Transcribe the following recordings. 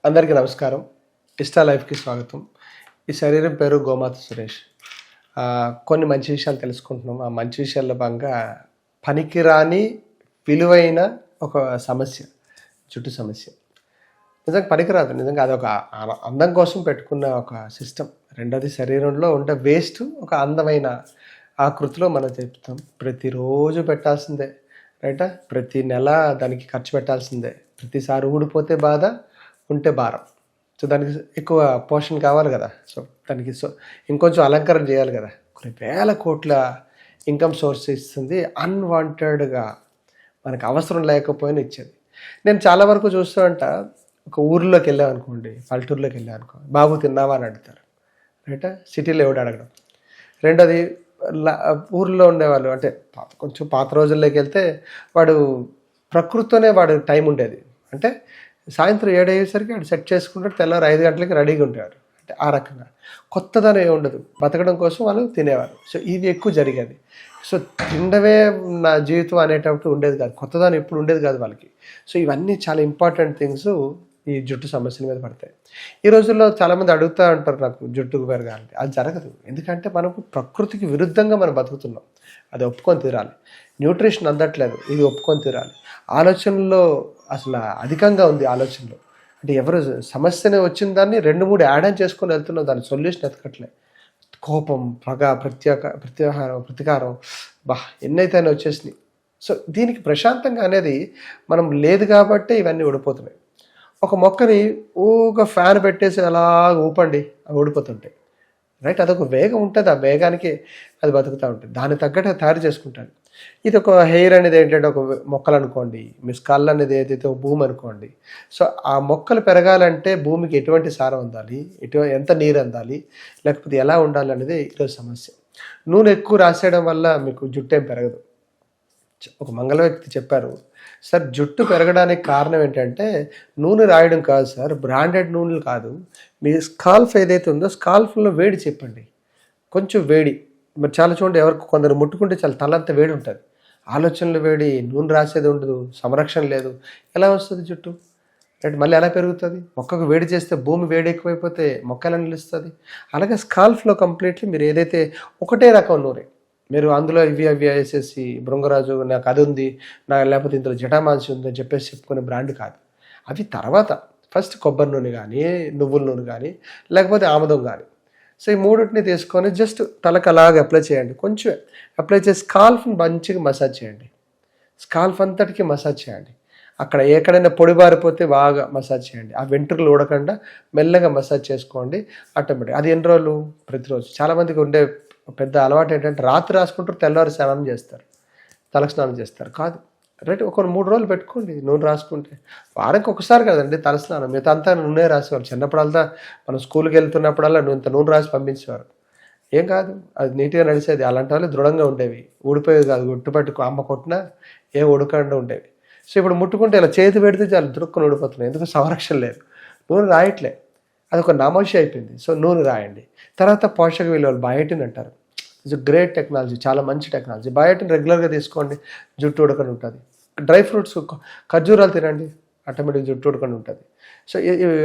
అందరికీ నమస్కారం. ఇష్టా లైఫ్కి స్వాగతం. ఈ శరీరం పేరు గోమాత సురేష్. కొన్ని మంచి విషయాలు తెలుసుకుంటున్నాం. ఆ మంచి విషయాల్లో భాగంగా పనికిరాని విలువైన ఒక సమస్య, జుట్టు సమస్య. నిజంగా పనికిరాదు. నిజంగా అదొక అందం కోసం పెట్టుకున్న ఒక సిస్టమ్. రెండోది శరీరంలో ఉండే వేస్ట్ ఒక అందమైన ఆకృతిలో మనం చెప్తాం. ప్రతిరోజు పెట్టాల్సిందే, రైటా? ప్రతి నెల దానికి ఖర్చు పెట్టాల్సిందే. ప్రతిసారి ఊడిపోతే బాధ, ఉంటే భారం. సో దానికి ఎక్కువ పోషణ కావాలి కదా. సో ఇంకొంచెం అలంకరణ చేయాలి కదా. కొన్ని వేల కోట్ల ఇన్కమ్ సోర్స్ ఇస్తుంది. అన్వాంటెడ్గా మనకు అవసరం లేకపోయినా ఇచ్చేది. నేను చాలా వరకు చూస్తూ ఉంటా, ఒక ఊరిలోకి వెళ్ళామనుకోండి, పల్లెటూరులోకి వెళ్ళామనుకో, బాబు తిన్నావా అని అడుగుతారు, రైటా? సిటీలో ఎవడు అడగడం. రెండోది ఊర్లో ఉండేవాళ్ళు, అంటే కొంచెం పాత రోజుల్లోకి వెళ్తే వాడు ప్రకృతితోనే వాడు టైం ఉండేది. అంటే సాయంత్రం 7 అయ్యేసరికి వాడు సెట్ చేసుకుంటాడు, తెల్లారు 5 గంటలకి రెడీగా ఉండేవారు. అంటే ఆ రకంగా కొత్తదనం ఏమి ఉండదు. బతకడం కోసం వాళ్ళు తినేవారు. సో ఇది ఎక్కువ జరిగేది. సో తినడమే నా జీవితం అనేటప్పుడు ఉండేది కాదు. కొత్తదనం ఎప్పుడు ఉండేది కాదు వాళ్ళకి. సో ఇవన్నీ చాలా ఇంపార్టెంట్ థింగ్స్ ఈ జుట్టు సమస్యల మీద పడతాయి. ఈ రోజుల్లో చాలామంది అడుగుతూ ఉంటారు, నాకు జుట్టుకు పెరగాలంటే. అది జరగదు. ఎందుకంటే మనకు ప్రకృతికి విరుద్ధంగా మనం బతుకుతున్నాం. అది ఒప్పుకొని తీరాలి. న్యూట్రిషన్ అందట్లేదు, ఇది ఒప్పుకొని తీరాలి. ఆలోచనలో అసలు అధికంగా ఉంది ఆలోచనలో. అంటే ఎవరు సమస్యనే వచ్చిన దాన్ని 2-3 యాడ్ ఆన్ చేసుకొని వెళ్తున్నాం, దాని సొల్యూషన్ ఎతకట్లే. కోపం, పగ, ప్రతీకారం, ఎన్నైతే వచ్చేసినాయి. సో దీనికి ప్రశాంతంగా అనేది మనం లేదు కాబట్టే ఇవన్నీ ఊడిపోతున్నాయి. ఒక మొక్కని ఊగా ఫ్యాన్ పెట్టేసి అలా ఊపండి, అవి ఊడిపోతుంటాయి, రైట్? అదొక వేగం ఉంటుంది. ఆ వేగానికి అది బతుకుతూ ఉంటుంది. దాన్ని తగ్గట్టు తయారు చేసుకుంటాను. ఇది ఒక హెయిర్ అనేది ఏంటంటే ఒక మొక్కలు అనుకోండి, మీ స్కల్ అనేది ఏదైతే ఒక భూమి అనుకోండి. సో ఆ మొక్కలు పెరగాలంటే భూమికి ఎటువంటి సారం అందాలి, ఎంత నీరు అందాలి, లేకపోతే ఎలా ఉండాలి అనేది ఈరోజు సమస్య. నూనె ఎక్కువ రాసేయడం వల్ల మీకు జుట్టు ఏం పెరగదు. ఒక మంగళ వ్యక్తి చెప్పారు, సార్ జుట్టు పెరగడానికి కారణం ఏంటంటే నూనె రాయడం కాదు సార్, బ్రాండెడ్ నూనెలు కాదు, మీ స్కాల్ఫ్ ఏదైతే ఉందో స్కాల్ఫ్లో వేడి చెప్పండి, కొంచెం వేడి. మరి చాలా చూడండి, ఎవరికి కొందరు ముట్టుకుంటే చాలా తలంతా వేడి ఉంటుంది. ఆలోచనలు వేడి, నూనె రాసేది ఉండదు, సంరక్షణ లేదు. ఎలా వస్తుంది జుట్టు, రైట్? మళ్ళీ ఎలా పెరుగుతుంది? మొక్కకు వేడి చేస్తే భూమి వేడి ఎక్కువైపోతే మొక్క ఎలా నిలుస్తుంది? అలాగే స్కాల్ఫ్లో కంప్లీట్లీ మీరు ఏదైతే ఒకటే రకం నూనె, మీరు అందులో ఇవి వేసేసి భృంగరాజు నాకు అది ఉంది, లేకపోతే ఇందులో జటామాంసి ఉంది అని చెప్పేసి చెప్పుకునే బ్రాండ్ కాదు. అవి తర్వాత ఫస్ట్ కొబ్బరి నూనె కానీ, నువ్వుల నూనె కానీ, లేకపోతే ఆముదం కానీ. సో ఈ మూడింటిని తీసుకొని జస్ట్ తలకు అలాగే అప్లై చేయండి. కొంచెం అప్లై చేసి స్కాల్ఫ్ని మంచిగా మసాజ్ చేయండి. స్కాల్ఫ్ అంతటికి మసాజ్ చేయండి. అక్కడ ఎక్కడైనా పొడి బారిపోతే బాగా మసాజ్ చేయండి. ఆ వెంట్రుకలు ఊడకుండా మెల్లగా మసాజ్ చేసుకోండి. ఆటోమేటిక్ అది ఎన్ని రోజులు? ప్రతిరోజు. చాలామందికి ఉండే పెద్ద అలవాటు ఏంటంటే రాత్రి రాసుకుంటారు, తెల్లవారు స్నానం చేస్తారు, తలకు స్నానం చేస్తారు. కాదు, రైట్? ఒక 3 రోజులు పెట్టుకోండి నూనె రాసుకుంటే. వారానికి ఒకసారి కదండి తలస్నానం, మిగతా అంతా నూనె రాసేవారు. చిన్నప్పుడంతా మనం స్కూల్కి వెళ్తున్నప్పుడల్లా ఇంత నూనె రాసి పంపించేవారు. ఏం కాదు, అది నీట్గా నడిచేది. అలాంటి వాళ్ళు దృఢంగా ఉండేవి, ఊడిపోయేది కాదు. గుట్టుపట్టుకు అమ్మ కొట్టినా ఏం ఉడకుండా ఉండేవి. సో ఇప్పుడు ముట్టుకుంటే ఇలా చేతి పెడితే చాలా దురుక్కుని ఊడిపోతున్నాయి. ఎందుకు? సంరక్షణ లేదు, నూనె రాయట్లే. అదొక నామోషి అయిపోయింది. సో నూనె రాయండి. తర్వాత పోషక విలువలు, బయోటిన్ అంటారు. ఇట్స్ గ్రేట్ టెక్నాలజీ, చాలా మంచి టెక్నాలజీ. బయోటిన్ రెగ్యులర్గా తీసుకోండి, జుట్టు ఉడకని ఉంటుంది. డ్రై ఫ్రూట్స్, ఖర్జూరాలు తినండి, ఆటోమేటిక్ జుట్టు ఉడకని ఉంటుంది. సో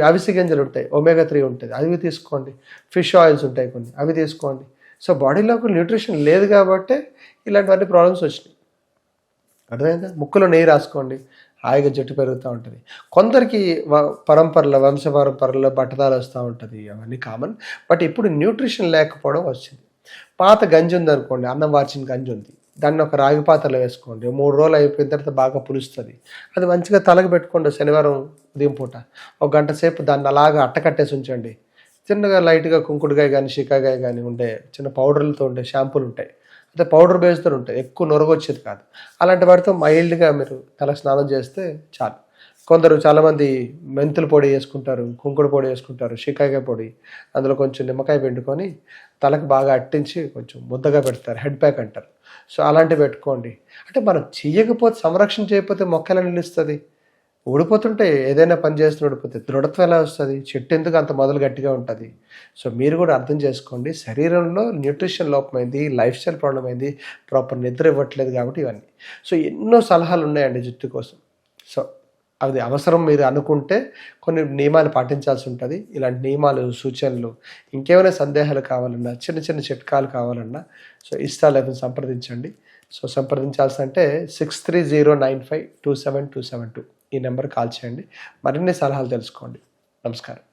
అవిసె గింజలు ఉంటాయి, ఒమేగా 3 ఉంటుంది, అవి తీసుకోండి. ఫిష్ ఆయిల్స్ ఉంటాయి కొన్ని, అవి తీసుకోండి. సో బాడీలో ఒక న్యూట్రిషన్ లేదు కాబట్టి ఇలాంటివన్నీ ప్రాబ్లమ్స్ వచ్చినాయి. అర్థమైందా? ముక్కులో నెయ్యి రాసుకోండి, హాయిగా జుట్టు పెరుగుతూ ఉంటుంది. కొందరికి వంశ పరంపరలో బట్టదాలు వస్తూ ఉంటుంది, అవన్నీ కామన్. బట్ ఇప్పుడు న్యూట్రిషన్ లేకపోవడం వచ్చింది. పాత గంజి ఉందనుకోండి, అన్నం వార్చిన గంజి ఉంది, దాన్ని ఒక రాగి పాత్రలో వేసుకోండి. 3 రోజులు అయిపోయిన తర్వాత బాగా పులుస్తుంది. అది మంచిగా తలకు పెట్టుకోండి. శనివారం ఉదయం పూట 1 గంట సేపు దాన్ని అలాగా అట్టకట్టేసి ఉంచండి. చిన్నగా లైట్గా కుంకుడుకాయ కానీ, షికాకాయ కానీ ఉండే చిన్న పౌడర్లతో ఉండే షాంపూలు ఉంటాయి, అంటే పౌడర్ బేస్తో ఉంటాయి, ఎక్కువ నొరగొచ్చేది కాదు. అలాంటి వాటితో మైల్డ్గా మీరు తల స్నానం చేస్తే చాలు. కొందరు చాలామంది మెంతుల పొడి వేసుకుంటారు, కుంకుడు పొడి వేసుకుంటారు, షికాకాయ పొడి, అందులో కొంచెం నిమ్మకాయ పిండుకొని తలకు బాగా అట్టించి కొంచెం ముద్దగా పెడతారు, హెడ్ ప్యాక్ అంటారు. సో అలాంటివి పెట్టుకోండి. అంటే మనం చేయకపోతే, సంరక్షణ చేయకపోతే మొక్క ఎలా నిలుస్తుంది? ఊడిపోతుంటే, ఏదైనా పని చేస్తూ ఊడిపోతే దృఢత్వం ఎలా వస్తుంది? చెట్టు ఎందుకు అంత మొదలు గట్టిగా ఉంటుంది? సో మీరు కూడా అర్థం చేసుకోండి, శరీరంలో న్యూట్రిషన్ లోపమైంది, లైఫ్ స్టైల్ ప్రాబ్లం అయింది, ప్రాపర్ నిద్ర ఇవ్వట్లేదు కాబట్టి ఇవన్నీ. సో ఎన్నో సలహాలు ఉన్నాయండి జుట్టు కోసం. సో అది అవసరం మీరు అనుకుంటే కొన్ని నియమాలు పాటించాల్సి ఉంటుంది. ఇలాంటి నియమాలు, సూచనలు, ఇంకేమైనా సందేహాలు కావాలన్నా, చిన్న చిన్న చిట్కాలు కావాలన్నా ఇస్తా లైఫ్ని సంప్రదించండి. సంప్రదించాల్సి 6309527272 ఈ నెంబర్ కాల్ చేయండి. మరిన్ని సలహాలు తెలుసుకోండి. నమస్కారం.